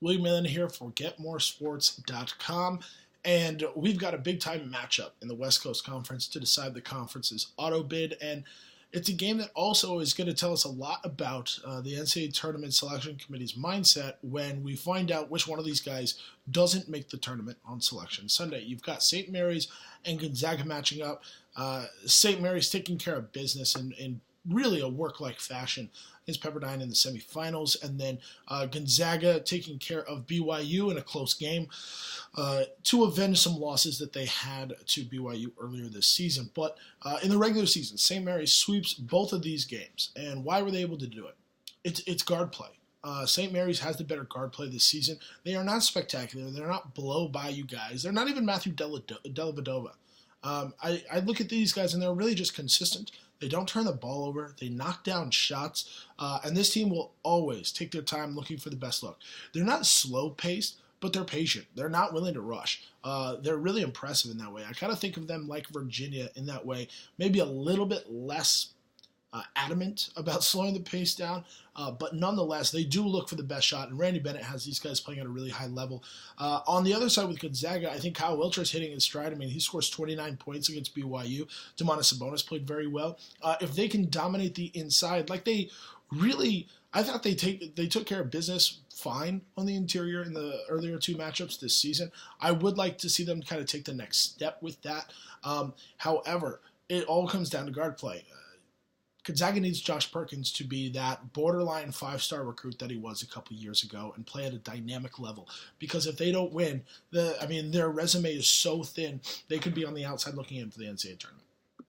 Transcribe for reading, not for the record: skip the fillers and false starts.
William Millen here for GetMoreSports.com, and we've got a big-time matchup in the West Coast Conference to decide the conference's auto bid, and it's a game that also is going to tell us a lot about the NCAA Tournament Selection Committee's mindset when we find out which one of these guys doesn't make the tournament on Selection Sunday. You've got St. Mary's and Gonzaga matching up. St. Mary's taking care of business in really a work-like fashion against Pepperdine in the semifinals, and then Gonzaga taking care of BYU in a close game to avenge some losses that they had to BYU earlier this season. But in the regular season, St. Mary's sweeps both of these games, and why were they able to do it? It's guard play. St. Mary's has the better guard play this season. They are not spectacular. They're not blow by you guys. They're not even Matthew Dellavedova. I look at these guys, and they're really just consistent. They don't turn the ball over. They knock down shots. And this team will always take their time looking for the best look. They're not slow-paced, but they're patient. They're not willing to rush. They're really impressive in that way. I kind of think of them like Virginia in that way, maybe a little bit less adamant about slowing the pace down, but nonetheless, they do look for the best shot, and Randy Bennett has these guys playing at a really high level. On the other side with Gonzaga, I think Kyle Wilcher is hitting his stride. I mean, he scores 29 points against BYU. Domantas Sabonis played very well. If they can dominate the inside, like they really, I thought they took care of business fine on the interior in the earlier two matchups this season. I would like to see them kind of take the next step with that. However, it all comes down to guard play. Gonzaga needs Josh Perkins to be that borderline five-star recruit that he was a couple years ago and play at a dynamic level. Because if they don't win, their resume is so thin, they could be on the outside looking into the NCAA tournament.